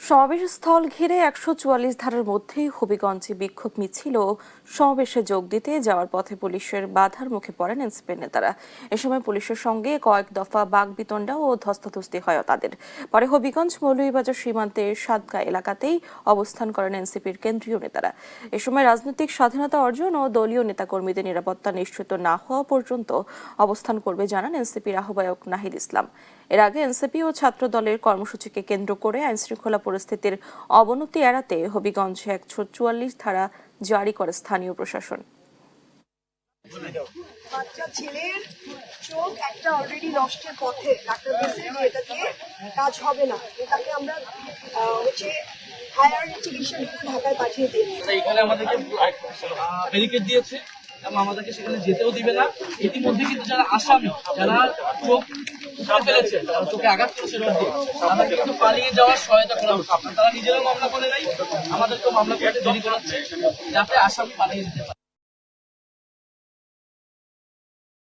সমাবেশ স্থল ঘিরে ১৪৪ ধারার মধ্যেই হবিগঞ্জে বিক্ষোভ মিছিল ও সমাবেশে যোগ দিতে যাওয়ার পথে পুলিশের বাধার মুখে পড়েন এনসিপির নেতারা। এ সময় পুলিশের সঙ্গে কয়েক দফা বাকবিতণ্ডা ও ধস্তাধস্তি হয় তাদের। পরে হবিগঞ্জ মৌলভীবাজার সীমান্তের সাতগাঁ এলাকাতেই অবস্থান করেন এনসিপির কেন্দ্রীয় নেতারা। এ সময় রাজনৈতিক স্বাধীনতা অর্জন ও দলীয় নেতাকর্মীদের নিরাপত্তা নিশ্চিত না হওয়া পর্যন্ত অবস্থান করবে জানান এনসিপির আহ্বায়ক নাহিদ ইসলাম। এর আগে এনসিপি ও ছাত্র দলের কর্মসূচিকে কেন্দ্র করে আইনশৃঙ্খলা পরিস্থিতির অবনতি এড়াতে হবিগঞ্জে ১৪৪ ধারা জারি করে স্থানীয় প্রশাসন। বাচ্চা ছেলের চোখ একটা অলরেডি নষ্টের পথে, ডাক্তার বলছে যে এটা দিয়ে কাজ হবে না, এটাকে আমরা হায়ার চিকিৎসার জন্য ঢাকায় পাঠিয়ে দিই। এখানে আমাদেরকে ব্যারিকেড দিয়েছে এবং আমাদেরকে সেখানে যেতেও দিবে না। ইতিমধ্যে কিন্তু যারা আসামি, যারা চোখ ফেলেছে, যারা চোখে আঘাত করেছে, তাদেরকে কিন্তু পালিয়ে যাওয়ার সহায়তা করা হচ্ছে। তারা নিজেরাও মামলা করে নাই, আমাদেরকেও মামলা করতে দেরি করাচ্ছে যাতে আসামি পালিয়ে যেতে পারে।